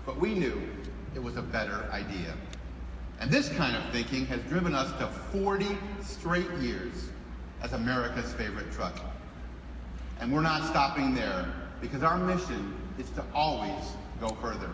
but we knew it was a better idea. And this kind of thinking has driven us to 40 straight years as America's favorite truck. And we're not stopping there, because our mission is to always go further.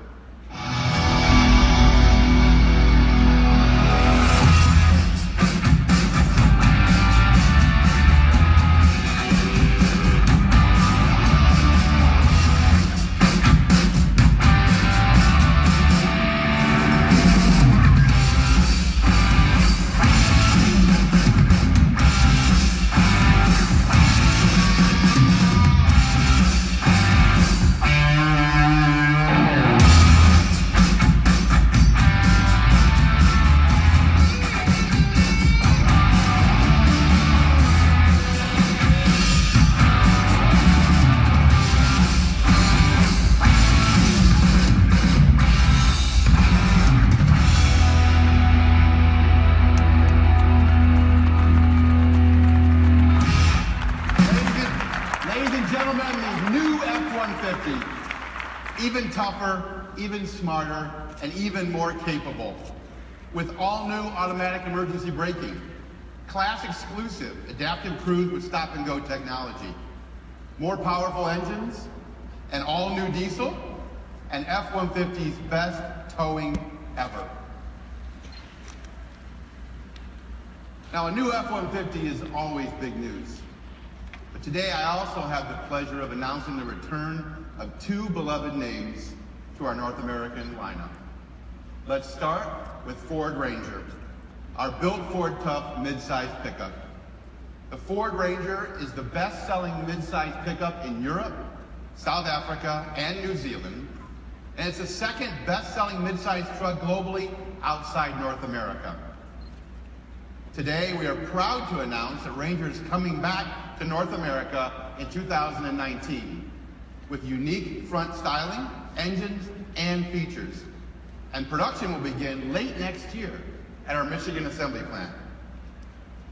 Even tougher, even smarter, and even more capable. With all new automatic emergency braking, class exclusive adaptive cruise with stop and go technology, more powerful engines, an all new diesel, and F-150's best towing ever. Now, a new F-150 is always big news. But today I also have the pleasure of announcing the return of two beloved names to our North American lineup. Let's start with Ford Ranger, our built Ford Tough mid-size pickup. The Ford Ranger is the best-selling mid-size pickup in Europe, South Africa, and New Zealand, and it's the second best-selling mid-size truck globally outside North America. Today, we are proud to announce that Ranger is coming back to North America in 2019 with unique front styling, engines, and features. And production will begin late next year at our Michigan assembly plant.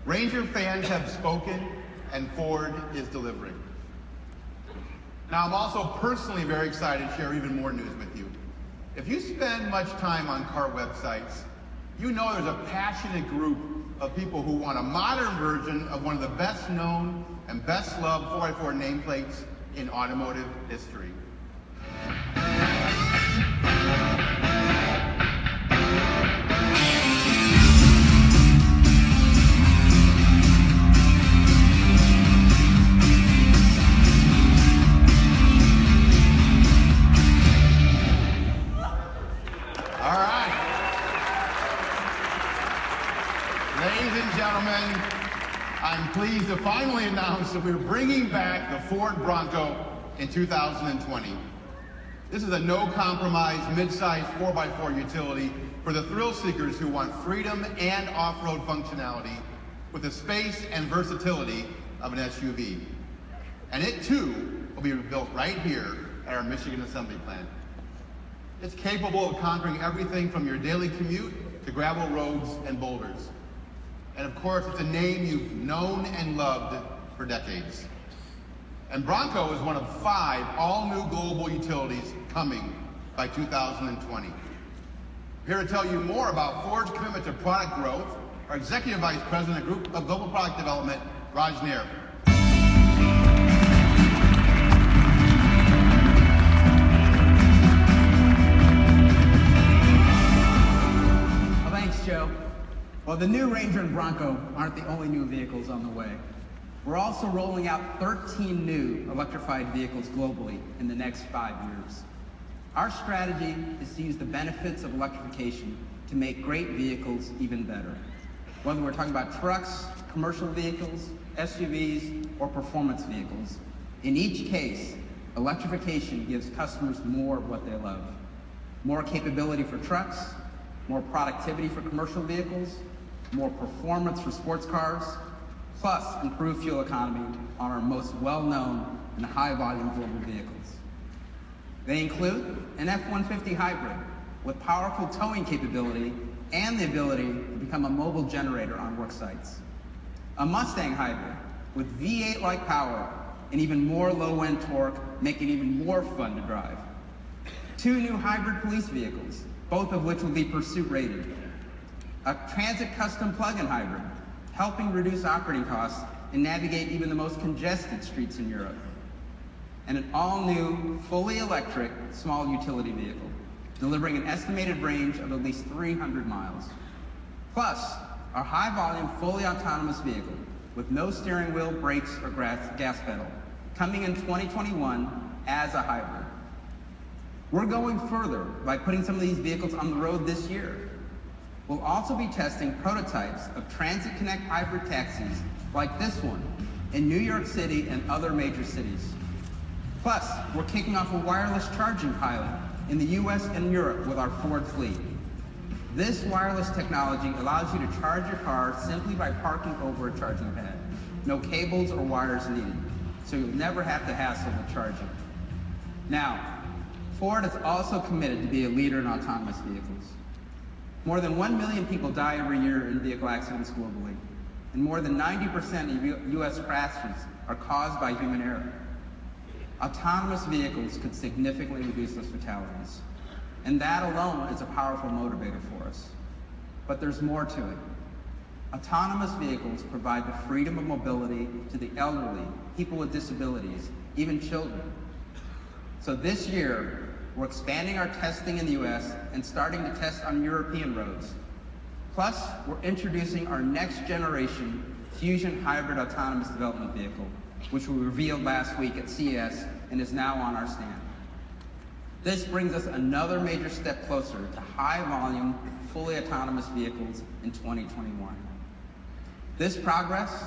Ranger fans have spoken, and Ford is delivering. Now, I'm also personally very excited to share even more news with you. If you spend much time on car websites, you know there's a passionate group of people who want a modern version of one of the best known and best loved 4x4 nameplates in automotive history. All right. Ladies and gentlemen, I'm pleased to finally announce that we're bringing back the Ford Bronco in 2020. This is a no-compromise mid-size 4x4 utility for the thrill seekers who want freedom and off-road functionality with the space and versatility of an SUV. And it too will be built right here at our Michigan assembly plant. It's capable of conquering everything from your daily commute to gravel roads and boulders. And of course, it's a name you've known and loved for decades. And Bronco is one of 5 all-new global utilities coming by 2020. Here to tell you more about Ford's commitment to product growth, our Executive Vice President of Global Product Development, Raj Nair. Well, thanks, Joe. Well, the new Ranger and Bronco aren't the only new vehicles on the way. We're also rolling out 13 new electrified vehicles globally in the next 5 years. Our strategy is to use the benefits of electrification to make great vehicles even better. Whether we're talking about trucks, commercial vehicles, SUVs, or performance vehicles, in each case, electrification gives customers more of what they love. More capability for trucks, more productivity for commercial vehicles, more performance for sports cars, plus improved fuel economy on our most well-known and high-volume global vehicles. They include an F-150 hybrid with powerful towing capability and the ability to become a mobile generator on work sites. A Mustang hybrid with V8-like power and even more low-end torque, making it even more fun to drive. 2 new hybrid police vehicles, both of which will be pursuit rated, a transit custom plug-in hybrid, helping reduce operating costs and navigate even the most congested streets in Europe, and an all-new, fully electric small utility vehicle, delivering an estimated range of at least 300 miles. Plus, our high-volume, fully autonomous vehicle with no steering wheel, brakes, or gas pedal, coming in 2021 as a hybrid. We're going further by putting some of these vehicles on the road this year. We'll also be testing prototypes of Transit Connect hybrid taxis like this one in New York City and other major cities. Plus, we're kicking off a wireless charging pilot in the US and Europe with our Ford fleet. This wireless technology allows you to charge your car simply by parking over a charging pad. No cables or wires needed, so you'll never have to hassle with charging. Now, Ford is also committed to be a leader in autonomous vehicles. More than 1 million people die every year in vehicle accidents globally, and more than 90% of US crashes are caused by human error. Autonomous vehicles could significantly reduce those fatalities, and that alone is a powerful motivator for us. But there's more to it. Autonomous vehicles provide the freedom of mobility to the elderly, people with disabilities, even children. So this year, we're expanding our testing in the US and starting to test on European roads. Plus, we're introducing our next generation Fusion hybrid autonomous development vehicle, which we revealed last week at CES and is now on our stand. This brings us another major step closer to high-volume, fully autonomous vehicles in 2021. This progress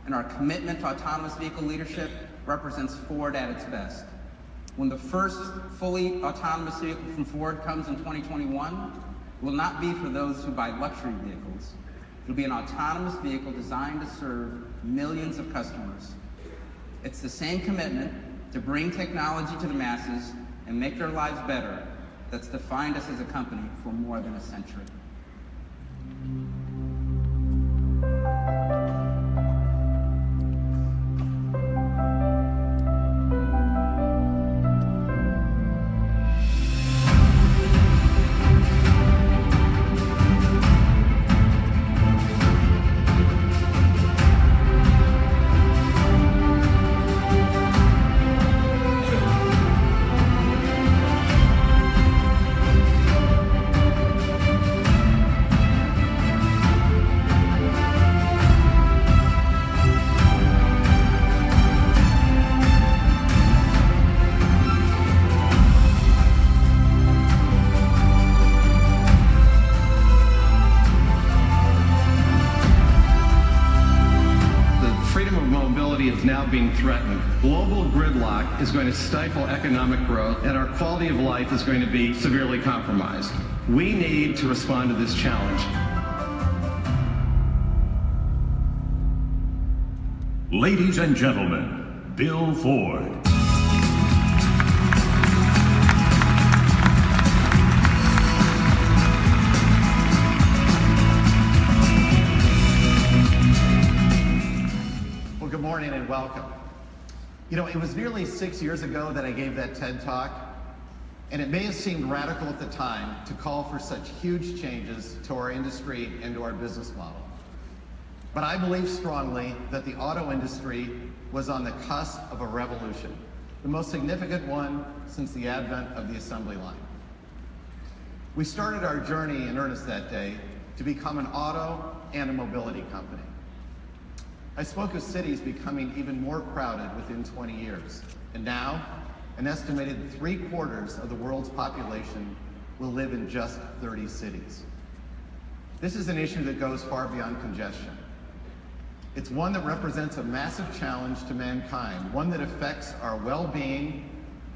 and our commitment to autonomous vehicle leadership represents Ford at its best. When the first fully autonomous vehicle from Ford comes in 2021, it will not be for those who buy luxury vehicles. It'll be an autonomous vehicle designed to serve millions of customers. It's the same commitment to bring technology to the masses and make their lives better that's defined us as a company for more than a century. is now being threatened. Global gridlock is going to stifle economic growth, and our quality of life is going to be severely compromised. We need to respond to this challenge. Ladies and gentlemen, Bill Ford. Well, good morning and welcome. You know, it was nearly 6 years ago that I gave that TED Talk, and it may have seemed radical at the time to call for such huge changes to our industry and to our business model. But I believe strongly that the auto industry was on the cusp of a revolution, the most significant one since the advent of the assembly line. We started our journey in earnest that day to become an auto and a mobility company. I spoke of cities becoming even more crowded within 20 years, and now an estimated 3/4 of the world's population will live in just 30 cities. This is an issue that goes far beyond congestion. It's one that represents a massive challenge to mankind, one that affects our well-being,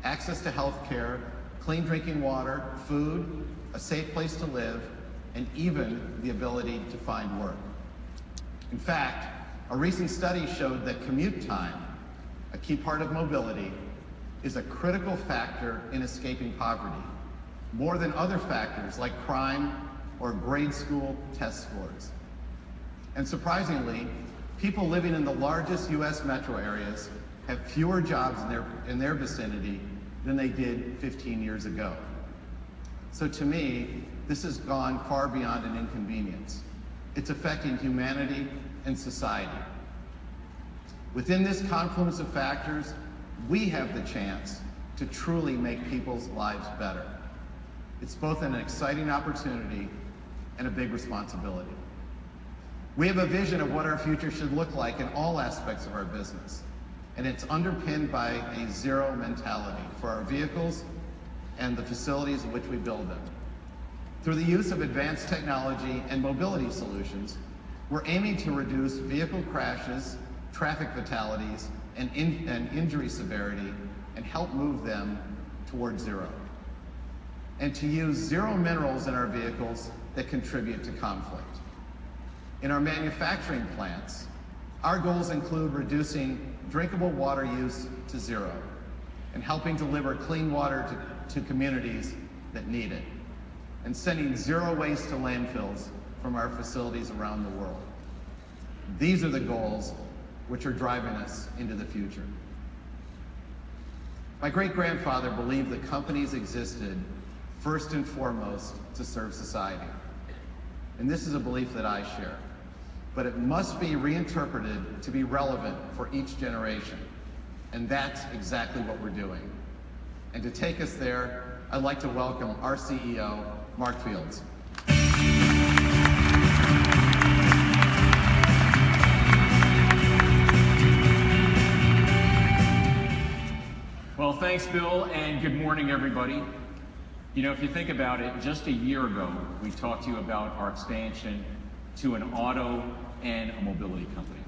access to health care, clean drinking water, food, a safe place to live, and even the ability to find work. In fact, a recent study showed that commute time, a key part of mobility, is a critical factor in escaping poverty, more than other factors like crime or grade school test scores. And surprisingly, people living in the largest US metro areas have fewer jobs in their vicinity than they did 15 years ago. So to me, this has gone far beyond an inconvenience. It's affecting humanity and society. Within this confluence of factors, we have the chance to truly make people's lives better. It's both an exciting opportunity and a big responsibility. We have a vision of what our future should look like in all aspects of our business, and it's underpinned by a zero mentality for our vehicles and the facilities in which we build them. Through the use of advanced technology and mobility solutions, we're aiming to reduce vehicle crashes, traffic fatalities, and injury severity, and help move them towards zero. And to use zero minerals in our vehicles that contribute to conflict. In our manufacturing plants, our goals include reducing drinkable water use to zero and helping deliver clean water to communities that need it, and sending zero waste to landfills from our facilities around the world. These are the goals which are driving us into the future. My great-grandfather believed that companies existed first and foremost to serve society. And this is a belief that I share. But it must be reinterpreted to be relevant for each generation. And that's exactly what we're doing. And to take us there, I'd like to welcome our CEO, Mark Fields. Well, thanks, Bill, and good morning, everybody. You know, if you think about it, just a year ago, we talked to you about our expansion to an auto and a mobility company.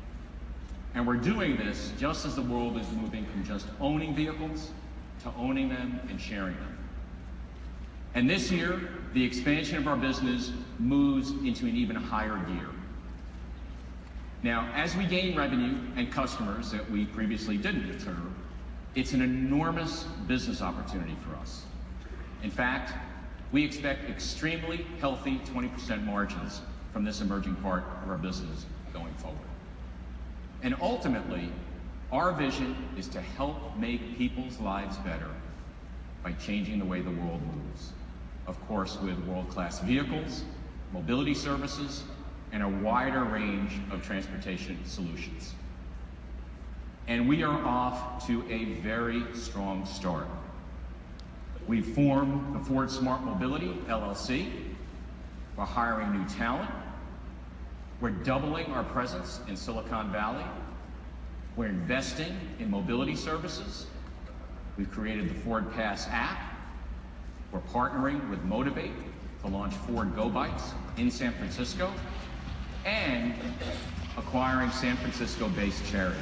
And we're doing this just as the world is moving from just owning vehicles to owning them and sharing them. And this year, the expansion of our business moves into an even higher gear. Now, as we gain revenue and customers that we previously didn't serve, it's an enormous business opportunity for us. In fact, we expect extremely healthy 20% margins from this emerging part of our business going forward. And ultimately, our vision is to help make people's lives better by changing the way the world moves. Of course, with world-class vehicles, mobility services, and a wider range of transportation solutions. And we are off to a very strong start. We've formed the Ford Smart Mobility, LLC. We're hiring new talent. We're doubling our presence in Silicon Valley. We're investing in mobility services. We've created the Ford Pass app. We're partnering with Motivate to launch Ford Go Bikes in San Francisco and acquiring San Francisco-based Chariot.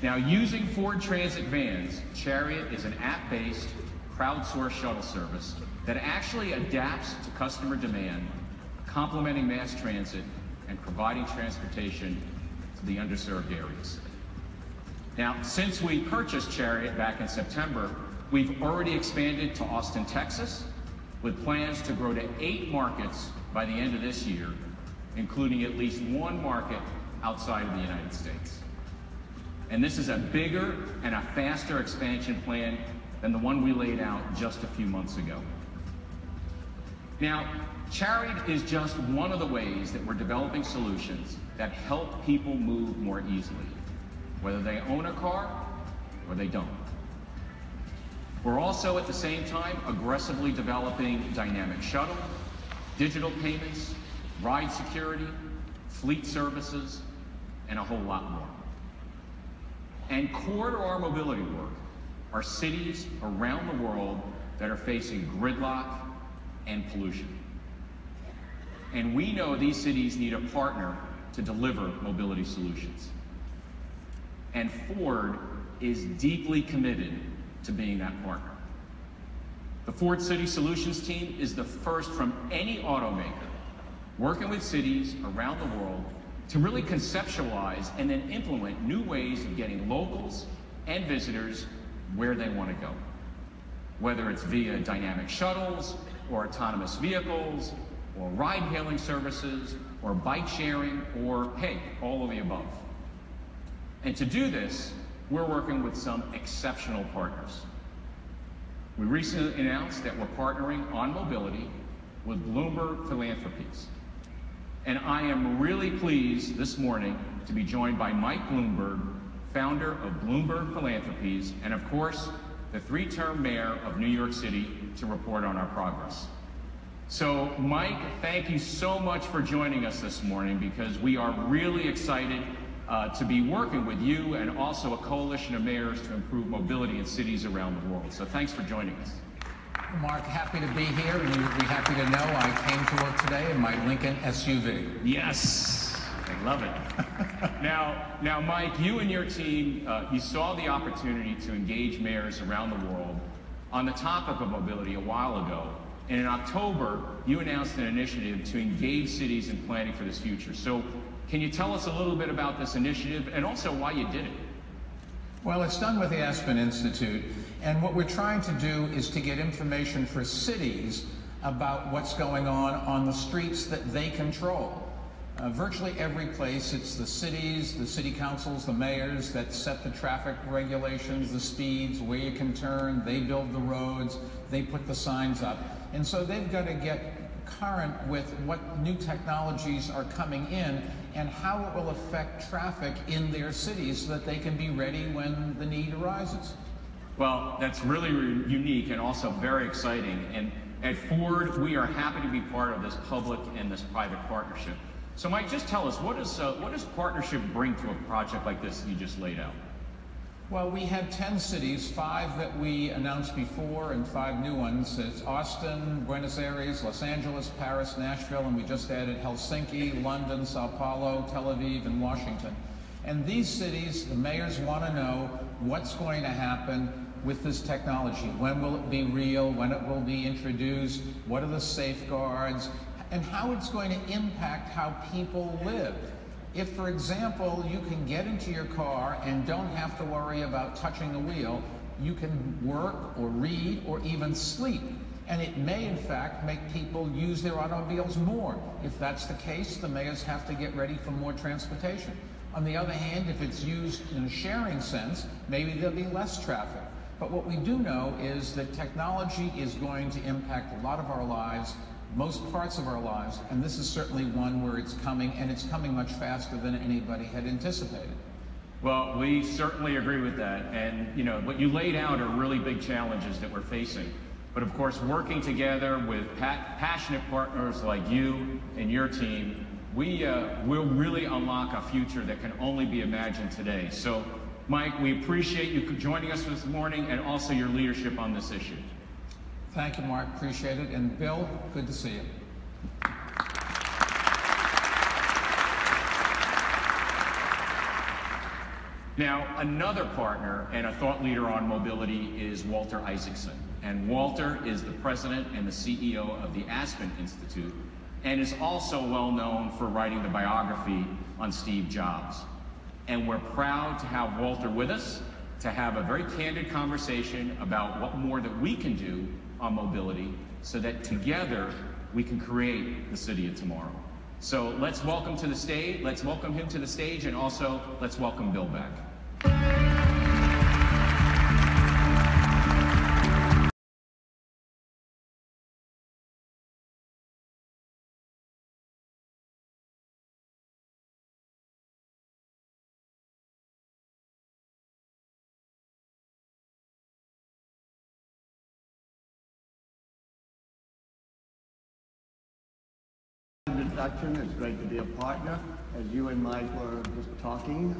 Now, using Ford Transit vans, Chariot is an app-based, crowdsourced shuttle service that actually adapts to customer demand, complementing mass transit and providing transportation to the underserved areas. Now, since we purchased Chariot back in September, we've already expanded to Austin, Texas, with plans to grow to 8 markets by the end of this year, including at least 1 market outside of the United States. And this is a bigger and a faster expansion plan than the one we laid out just a few months ago. Now, Chariot is just one of the ways that we're developing solutions that help people move more easily, whether they own a car or they don't. We're also at the same time aggressively developing dynamic shuttle, digital payments, ride security, fleet services, and a whole lot more. And core to our mobility work are cities around the world that are facing gridlock and pollution. And we know these cities need a partner to deliver mobility solutions. And Ford is deeply committed to being that partner. The Ford City Solutions team is the first from any automaker working with cities around the world to really conceptualize and then implement new ways of getting locals and visitors where they want to go. Whether it's via dynamic shuttles, or autonomous vehicles, or ride-hailing services, or bike sharing, or, hey, all of the above. And to do this, we're working with some exceptional partners. We recently announced that we're partnering on mobility with Bloomberg Philanthropies. And I am really pleased this morning to be joined by Mike Bloomberg, founder of Bloomberg Philanthropies, and of course, the three-term mayor of New York City, to report on our progress. So, Mike, thank you so much for joining us this morning, because we are really excited to be working with you and also a coalition of mayors to improve mobility in cities around the world. So thanks for joining us. Mark, happy to be here, and you'll be happy to know I came to work today in my Lincoln SUV. Yes, I love it. Now, Mike, you and your team, you saw the opportunity to engage mayors around the world on the topic of mobility a while ago. And in October, you announced an initiative to engage cities in planning for this future. So can you tell us a little bit about this initiative and also why you did it? Well, it's done with the Aspen Institute, and what we're trying to do is to get information for cities about what's going on the streets that they control. Virtually every place, it's the cities, the city councils, the mayors that set the traffic regulations, the speeds, where you can turn, they build the roads, they put the signs up. And so they've got to get current with what new technologies are coming in and how it will affect traffic in their cities so that they can be ready when the need arises. Well, that's really unique and also very exciting. And at Ford, we are happy to be part of this public and this private partnership. So Mike, just tell us, what does partnership bring to a project like this you just laid out? Well, we have 10 cities, 5 that we announced before and 5 new ones. It's Austin, Buenos Aires, Los Angeles, Paris, Nashville, and we just added Helsinki, London, Sao Paulo, Tel Aviv, and Washington. And these cities, the mayors want to know what's going to happen with this technology. When will it be real? When it will be introduced? What are the safeguards? And how it's going to impact how people live. If, for example, you can get into your car and don't have to worry about touching the wheel, you can work or read or even sleep. And it may, in fact, make people use their automobiles more. If that's the case, the mayors have to get ready for more transportation. On the other hand, if it's used in a sharing sense, maybe there'll be less traffic. But what we do know is that technology is going to impact a lot of our lives, most parts of our lives, and this is certainly one where it's coming, and it's coming much faster than anybody had anticipated. Well, we certainly agree with that, and what you laid out are really big challenges that we're facing. But of course, working together with passionate partners like you and your team, we'll really unlock a future that can only be imagined today. So, Mike, we appreciate you joining us this morning and also your leadership on this issue. Thank you, Mark. Appreciate it. And Bill, good to see you. Now, another partner and a thought leader on mobility is Walter Isaacson. And Walter is the president and the CEO of the Aspen Institute, and is also well known for writing the biography on Steve Jobs. And we're proud to have Walter with us to have a very candid conversation about what more that we can do on mobility so that together we can create the city of tomorrow. So let's welcome him to the stage, and also let's welcome Bill back. Introduction. It's great to be a partner. As you and Mike were just talking,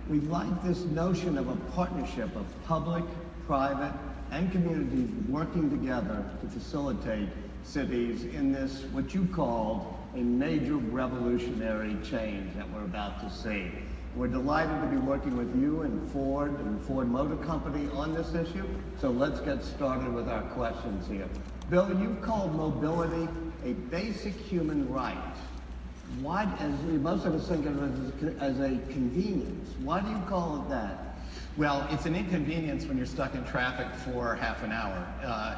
we like this notion of a partnership of public, private, and communities working together to facilitate cities in this, what you called, a major revolutionary change that we're about to see. We're delighted to be working with you and Ford Motor Company on this issue. So let's get started with our questions here. Bill, you've called mobility a basic human right. Why, as most of us think of it as a convenience, why do you call it that? Well, it's an inconvenience when you're stuck in traffic for half an hour.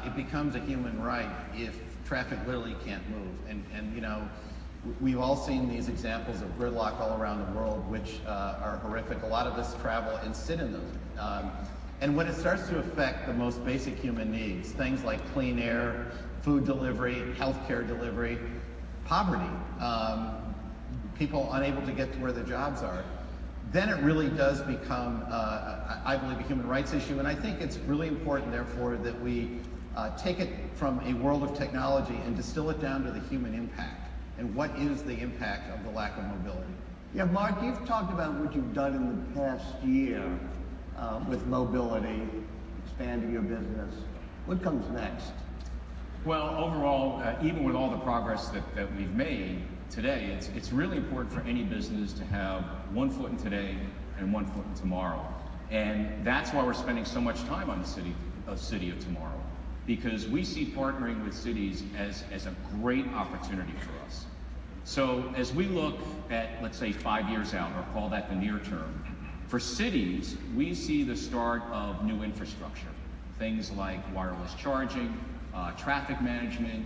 It becomes a human right if traffic literally can't move. And we've all seen these examples of gridlock all around the world, which are horrific. A lot of us travel and sit in those. And when it starts to affect the most basic human needs, things like clean air, food delivery, healthcare delivery, poverty, people unable to get to where their jobs are, then it really does become, I believe, a human rights issue. And I think it's really important, therefore, that we take it from a world of technology and distill it down to the human impact. And what is the impact of the lack of mobility? Yeah, Mark, you've talked about what you've done in the past year with mobility, expanding your business. What comes next? Well, overall, even with all the progress that we've made today, it's really important for any business to have one foot in today and one foot in tomorrow. And that's why we're spending so much time on the City of Tomorrow, because we see partnering with cities as a great opportunity for us. So as we look at, let's say, 5 years out, or call that the near term, for cities, we see the start of new infrastructure, things like wireless charging, traffic management,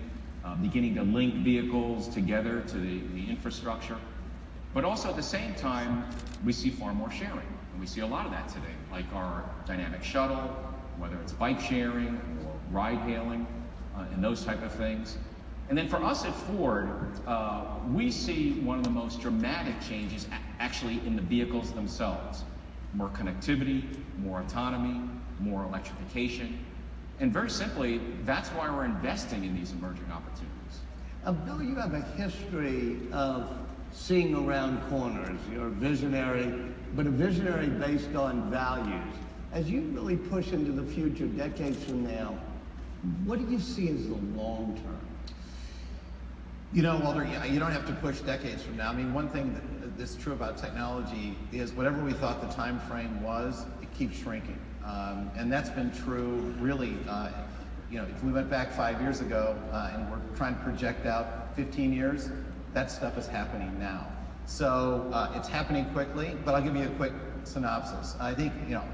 beginning to link vehicles together to the infrastructure. But also at the same time, we see far more sharing. And we see a lot of that today, like our dynamic shuttle, whether it's bike sharing or ride hailing, and those type of things. And then for us at Ford, we see one of the most dramatic changes actually in the vehicles themselves. More connectivity, more autonomy, more electrification. And very simply, that's why we're investing in these emerging opportunities. Bill, you have a history of seeing around corners. You're a visionary, but a visionary based on values. As you really push into the future, decades from now, what do you see as the long term? You know, Walter, you don't have to push decades from now. I mean, one thing that's true about technology is whatever we thought the time frame was, it keeps shrinking. And that's been true, really, you know, if we went back 5 years ago and we're trying to project out 15 years, that stuff is happening now. So it's happening quickly, but I'll give you a quick synopsis. I think, you know,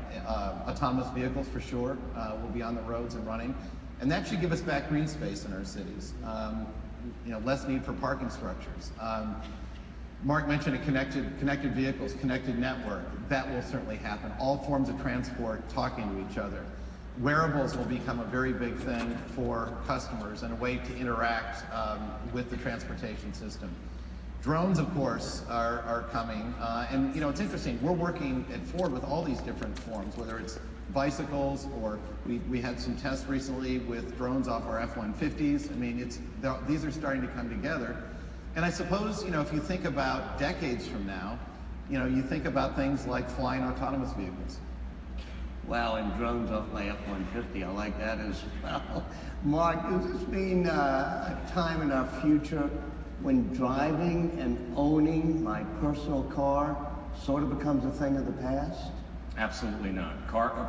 autonomous vehicles for sure will be on the roads and running, and that should give us back green space in our cities. You know, less need for parking structures. Mark mentioned connected vehicles, connected network. That will certainly happen. All forms of transport talking to each other. Wearables will become a very big thing for customers and a way to interact with the transportation system. Drones, of course, are coming. And, you know, it's interesting. We're working at Ford with all these different forms, whether it's bicycles, or we had some tests recently with drones off our F-150s. I mean, these are starting to come together. And I suppose, you know, if you think about decades from now, you know, you think about things like flying autonomous vehicles. Wow, and drones off my F-150, I like that as well. Mark, does this mean a time in our future when driving and owning my personal car sort of becomes a thing of the past? Absolutely not.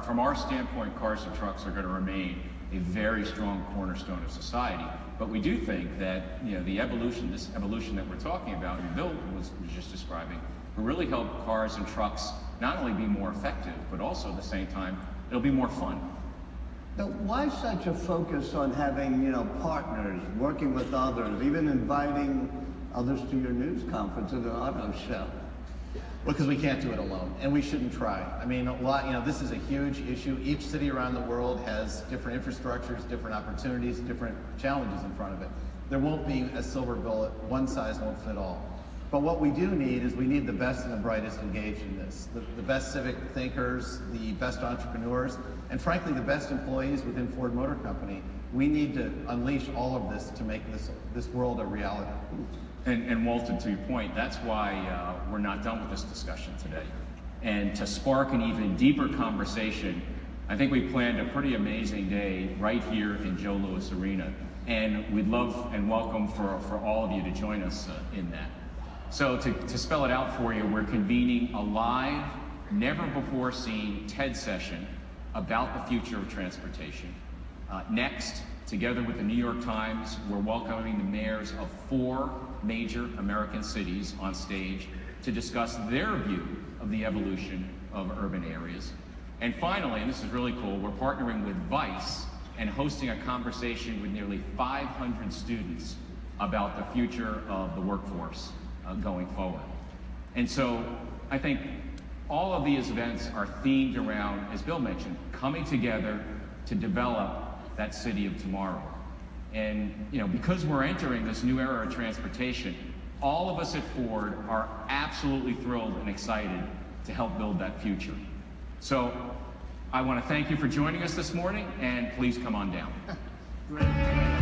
From our standpoint, cars and trucks are going to remain a very strong cornerstone of society. But we do think that, you know, this evolution that we're talking about, and Bill was just describing, will really help cars and trucks not only be more effective, but also at the same time, it'll be more fun. Now, why such a focus on having, you know, partners, working with others, even inviting others to your news conference at an auto show? Well, because we can't do it alone, and we shouldn't try. I mean, you know, this is a huge issue. Each city around the world has different infrastructures, different opportunities, different challenges in front of it. There won't be a silver bullet. One size won't fit all. But what we do need is we need the best and the brightest engaged in this. The best civic thinkers, the best entrepreneurs, and frankly, the best employees within Ford Motor Company. We need to unleash all of this to make this world a reality. And Walter, to your point, that's why we're not done with this discussion today. And to spark an even deeper conversation, I think we planned a pretty amazing day right here in Joe Louis Arena. And we'd love and welcome for all of you to join us in that. So to spell it out for you, we're convening a live, never-before-seen TED session about the future of transportation. Next, together with the New York Times, we're welcoming the mayors of 4 major American cities on stage to discuss their view of the evolution of urban areas. And finally, and this is really cool, we're partnering with Vice and hosting a conversation with nearly 500 students about the future of the workforce going forward. And so I think All of these events are themed around, as Bill mentioned, coming together to develop that city of tomorrow. And because we're entering this new era of transportation, all of us at Ford are absolutely thrilled and excited to help build that future. So I want to thank you for joining us this morning, and please come on down. Great.